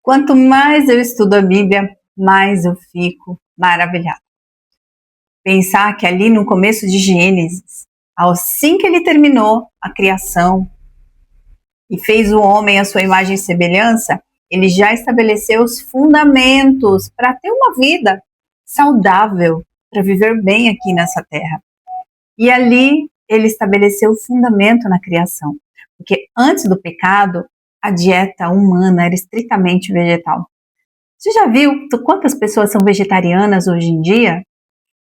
Quanto mais eu estudo a Bíblia, mais eu fico maravilhada. Pensar que ali no começo de Gênesis, assim que ele terminou a criação e fez o homem à sua imagem e semelhança, ele já estabeleceu os fundamentos para ter uma vida saudável, para viver bem aqui nessa terra. E ali ele estabeleceu o fundamento na criação, porque antes do pecado, a dieta humana era estritamente vegetal. Você já viu quantas pessoas são vegetarianas hoje em dia?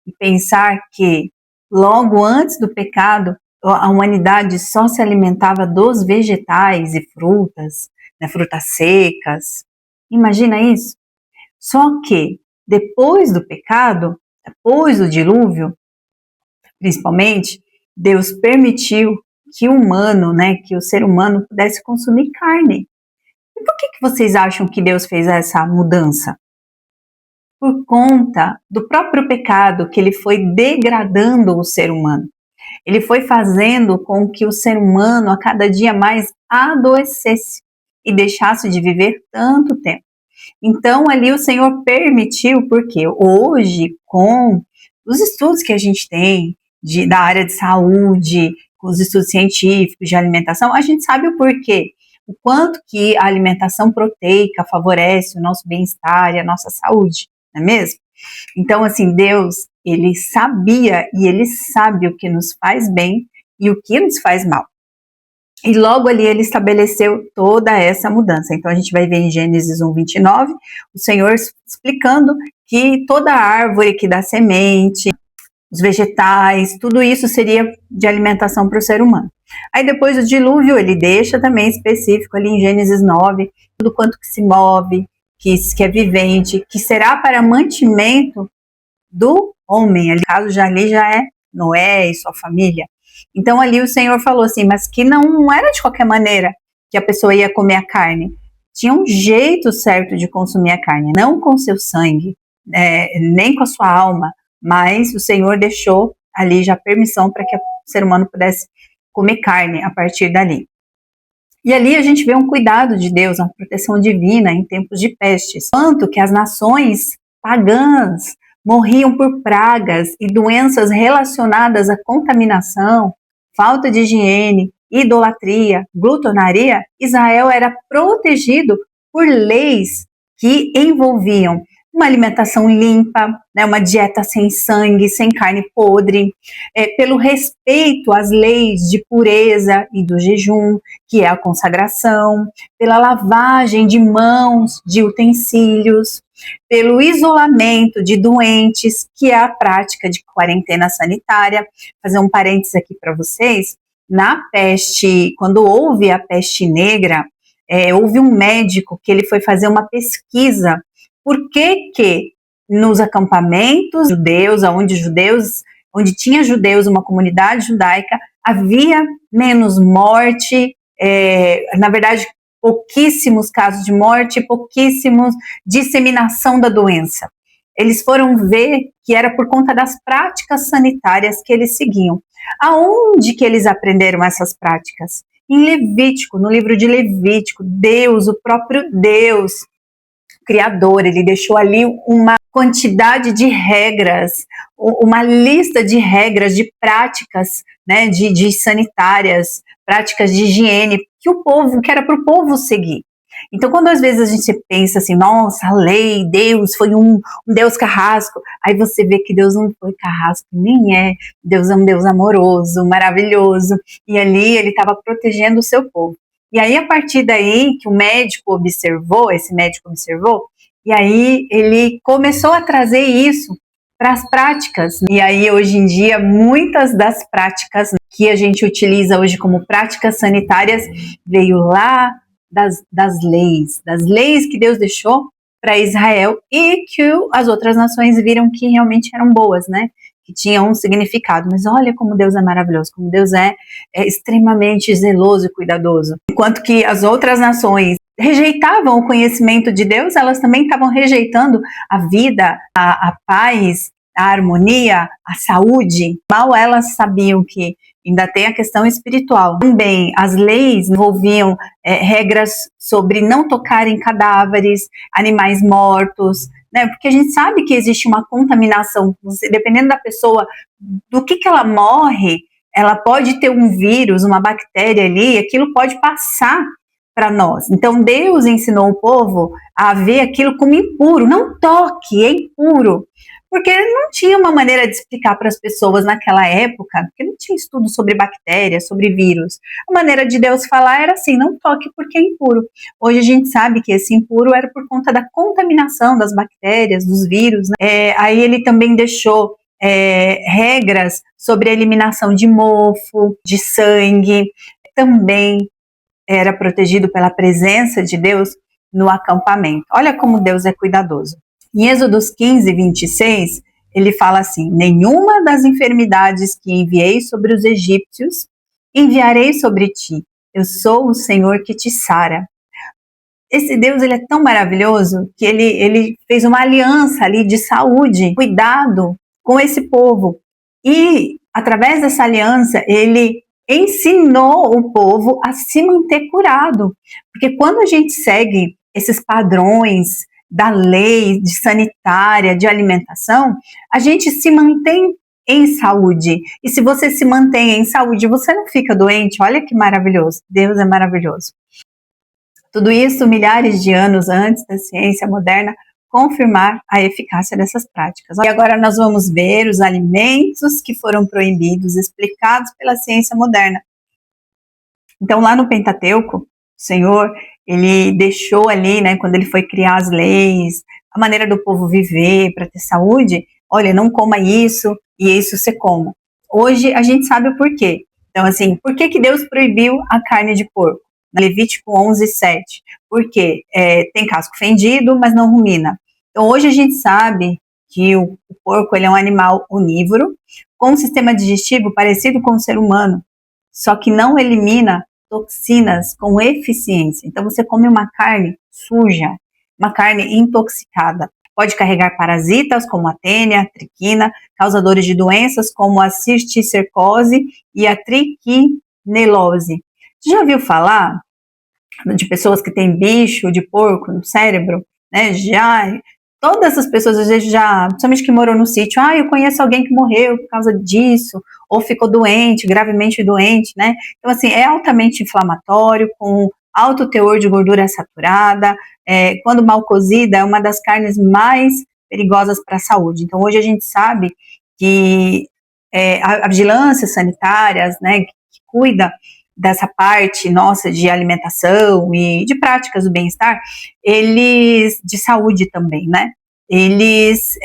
E pensar que logo antes do pecado, a humanidade só se alimentava dos vegetais e frutas, né, frutas secas. Imagina isso? Só que depois do pecado, depois do dilúvio, principalmente, Deus permitiu que que o ser humano pudesse consumir carne. E por que vocês acham que Deus fez essa mudança? Por conta do próprio pecado, que ele foi degradando o ser humano. Ele foi fazendo com que o ser humano a cada dia mais adoecesse e deixasse de viver tanto tempo. Então ali o Senhor permitiu, porque hoje, com os estudos que a gente tem da área de saúde, com os estudos científicos de alimentação, a gente sabe o porquê. O quanto que a alimentação proteica favorece o nosso bem-estar e a nossa saúde, não é mesmo? Então, assim, Deus, ele sabia e ele sabe o que nos faz bem e o que nos faz mal. E logo ali ele estabeleceu toda essa mudança. Então a gente vai ver em Gênesis 1:29, o Senhor explicando que toda árvore que dá semente, os vegetais, tudo isso seria de alimentação para o ser humano. Aí depois do dilúvio, ele deixa também específico ali em Gênesis 9, tudo quanto que se move, que é vivente, que será para mantimento do homem. Ali, no caso, ali já é Noé e sua família. Então ali o Senhor falou assim, mas que não era de qualquer maneira que a pessoa ia comer a carne. Tinha um jeito certo de consumir a carne, não com seu sangue, nem com a sua alma, mas o Senhor deixou ali já permissão para que o ser humano pudesse comer carne a partir dali. E ali a gente vê um cuidado de Deus, uma proteção divina em tempos de pestes. Tanto que as nações pagãs morriam por pragas e doenças relacionadas à contaminação, falta de higiene, idolatria, glutonaria. Israel era protegido por leis que envolviam uma alimentação limpa, né, uma dieta sem sangue, sem carne podre, pelo respeito às leis de pureza e do jejum, que é a consagração, pela lavagem de mãos, de utensílios, pelo isolamento de doentes, que é a prática de quarentena sanitária. Fazer um parênteses aqui para vocês, na peste, quando houve a peste negra, houve um médico que ele foi fazer uma pesquisa. Por que nos acampamentos judeus, onde tinha judeus, uma comunidade judaica, havia menos morte, na verdade, pouquíssimos casos de morte, pouquíssimos disseminação da doença. Eles foram ver que era por conta das práticas sanitárias que eles seguiam. Aonde que eles aprenderam essas práticas? Em Levítico, no livro de Levítico, Deus, o próprio Deus, Criador, ele deixou ali uma quantidade de regras, uma lista de regras, de práticas, né, de sanitárias, práticas de higiene, que era para o povo seguir. Então, quando às vezes a gente pensa assim, nossa, a lei, Deus foi um Deus carrasco, aí você vê que Deus não foi carrasco, nem é. Deus é um Deus amoroso, maravilhoso, e ali ele estava protegendo o seu povo. E aí, a partir daí, que esse médico observou, e aí ele começou a trazer isso para as práticas. E aí, hoje em dia, muitas das práticas que a gente utiliza hoje como práticas sanitárias veio lá das leis que Deus deixou para Israel e que as outras nações viram que realmente eram boas, né? Que tinham um significado. Mas olha como Deus é maravilhoso, como Deus é extremamente zeloso e cuidadoso. Enquanto que as outras nações rejeitavam o conhecimento de Deus, elas também estavam rejeitando a vida, a paz, a harmonia, a saúde. Mal elas sabiam que ainda tem a questão espiritual. Também as leis envolviam regras sobre não tocar em cadáveres, animais mortos, né? Porque a gente sabe que existe uma contaminação, dependendo da pessoa, do que ela morre, ela pode ter um vírus, uma bactéria ali, aquilo pode passar para nós. Então Deus ensinou o povo a ver aquilo como impuro. Não toque, é impuro. Porque não tinha uma maneira de explicar para as pessoas naquela época, porque não tinha estudo sobre bactérias, sobre vírus. A maneira de Deus falar era assim, não toque porque é impuro. Hoje a gente sabe que esse impuro era por conta da contaminação das bactérias, dos vírus, né? Aí ele também deixou regras sobre a eliminação de mofo, de sangue, também era protegido pela presença de Deus no acampamento. Olha como Deus é cuidadoso. Em Êxodos 15, 26, ele fala assim: nenhuma das enfermidades que enviei sobre os egípcios enviarei sobre ti. Eu sou o Senhor que te sara. Esse Deus, ele é tão maravilhoso que ele fez uma aliança ali de saúde, cuidado com esse povo. E, através dessa aliança, ele ensinou o povo a se manter curado. Porque quando a gente segue esses padrões da lei de sanitária, de alimentação, a gente se mantém em saúde. E se você se mantém em saúde, você não fica doente. Olha que maravilhoso. Deus é maravilhoso. Tudo isso milhares de anos antes da ciência moderna confirmar a eficácia dessas práticas. E agora nós vamos ver os alimentos que foram proibidos, explicados pela ciência moderna. Então, lá no Pentateuco, o Senhor, ele deixou ali, né, quando ele foi criar as leis, a maneira do povo viver para ter saúde, olha, não coma isso e isso você coma. Hoje a gente sabe o porquê. Então, assim, por que Deus proibiu a carne de porco? Levítico 11, 7. Porque tem casco fendido, mas não rumina. Então, hoje a gente sabe que o porco ele é um animal onívoro, com um sistema digestivo parecido com o ser humano, só que não elimina toxinas com eficiência. Então, você come uma carne suja, uma carne intoxicada. Pode carregar parasitas, como a tênia, a triquina, causadores de doenças, como a cisticercose e a triquinelose. Você já ouviu falar de pessoas que têm bicho de porco no cérebro? Né? Já, todas essas pessoas, às vezes, principalmente que moram no sítio, eu conheço alguém que morreu por causa disso, ou ficou doente, gravemente doente, né? Então, assim, é altamente inflamatório, com alto teor de gordura saturada, quando mal cozida, é uma das carnes mais perigosas para a saúde. Então, hoje a gente sabe que a vigilância sanitária, né, que cuida dessa parte nossa de alimentação e de práticas do bem-estar, eles, de saúde também, né? Eles,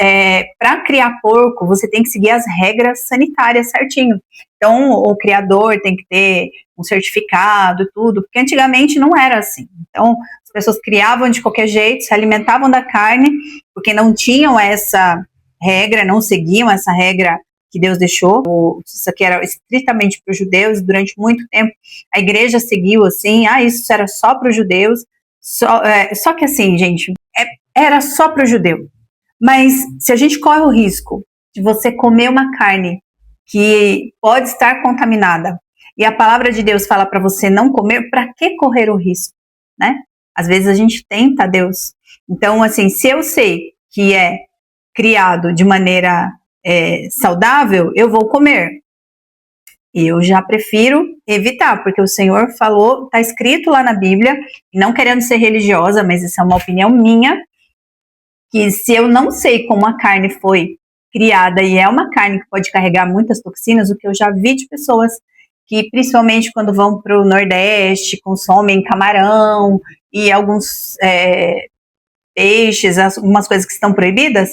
para criar porco, você tem que seguir as regras sanitárias certinho. Então, o criador tem que ter um certificado, tudo, porque antigamente não era assim. Então, as pessoas criavam de qualquer jeito, se alimentavam da carne, porque não tinham essa regra, não seguiam essa regra que Deus deixou. Isso aqui era estritamente para os judeus. Durante muito tempo a igreja seguiu assim, isso era só para os judeus, só que assim, gente, era só para o judeu. Mas se a gente corre o risco de você comer uma carne que pode estar contaminada e a palavra de Deus fala para você não comer, para que correr o risco, né? Às vezes a gente tenta Deus. Então, assim, se eu sei que é criado de maneira saudável, eu vou comer. Eu já prefiro evitar, porque o Senhor falou, está escrito lá na Bíblia, não querendo ser religiosa, mas isso é uma opinião minha, que se eu não sei como a carne foi criada, e é uma carne que pode carregar muitas toxinas, o que eu já vi de pessoas que, principalmente quando vão para o Nordeste, consomem camarão e alguns peixes, algumas coisas que estão proibidas,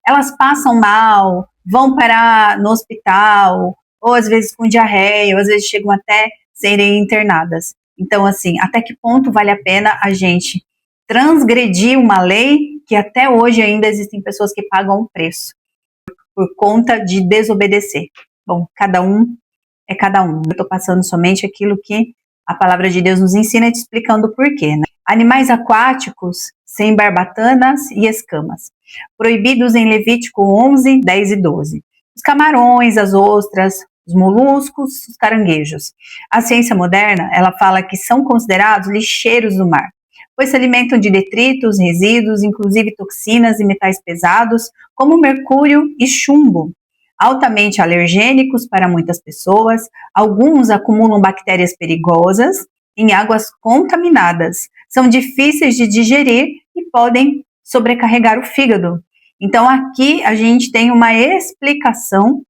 elas passam mal, vão parar no hospital, ou às vezes com diarreia, ou às vezes chegam até serem internadas. Então, assim, até que ponto vale a pena a gente transgredir uma lei que até hoje ainda existem pessoas que pagam um preço por conta de desobedecer? Bom, cada um é cada um. Eu estou passando somente aquilo que a palavra de Deus nos ensina e te explicando o porquê, né? Animais aquáticos sem barbatanas e escamas, proibidos em Levítico 11, 10 e 12. Os camarões, as ostras, os moluscos, os caranguejos. A ciência moderna, ela fala que são considerados lixeiros do mar, pois se alimentam de detritos, resíduos, inclusive toxinas e metais pesados, como mercúrio e chumbo, altamente alergênicos para muitas pessoas. Alguns acumulam bactérias perigosas em águas contaminadas, são difíceis de digerir e podem sobrecarregar o fígado. Então aqui a gente tem uma explicação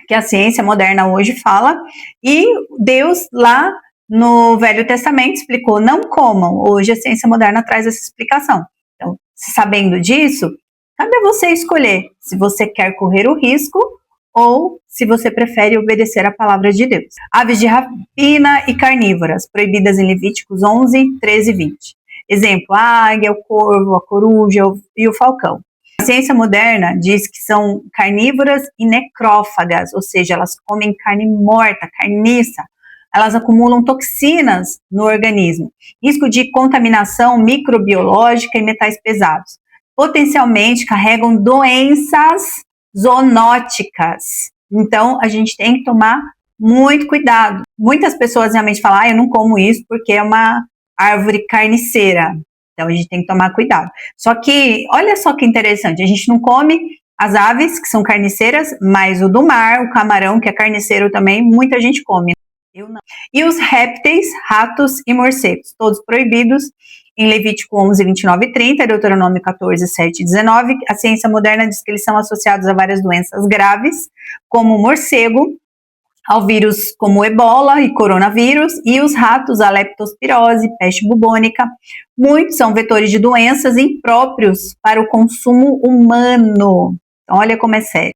que a ciência moderna hoje fala, e Deus lá no Velho Testamento explicou, não comam. Hoje a ciência moderna traz essa explicação. Então, sabendo disso, cabe a você escolher se você quer correr o risco ou se você prefere obedecer a palavra de Deus. Aves de rapina e carnívoras, proibidas em Levíticos 11, 13 e 20. Exemplo, a águia, o corvo, a coruja e o falcão. A ciência moderna diz que são carnívoras e necrófagas, ou seja, elas comem carne morta, carniça. Elas acumulam toxinas no organismo, risco de contaminação microbiológica e metais pesados. Potencialmente carregam doenças zoonóticas. Então, a gente tem que tomar muito cuidado. Muitas pessoas realmente falam, eu não como isso porque é uma árvore carniceira. Então, a gente tem que tomar cuidado. Só que, olha só que interessante, a gente não come as aves, que são carniceiras, mas o do mar, o camarão, que é carniceiro também, muita gente come. Eu não. E os répteis, ratos e morcegos, todos proibidos em Levítico 11, 29 e 30, Deuteronômio 14, 7 e 19. A ciência moderna diz que eles são associados a várias doenças graves, como o morcego, ao vírus como o ebola e coronavírus, e os ratos, a leptospirose, peste bubônica. Muitos são vetores de doenças impróprios para o consumo humano. Então, olha como é sério.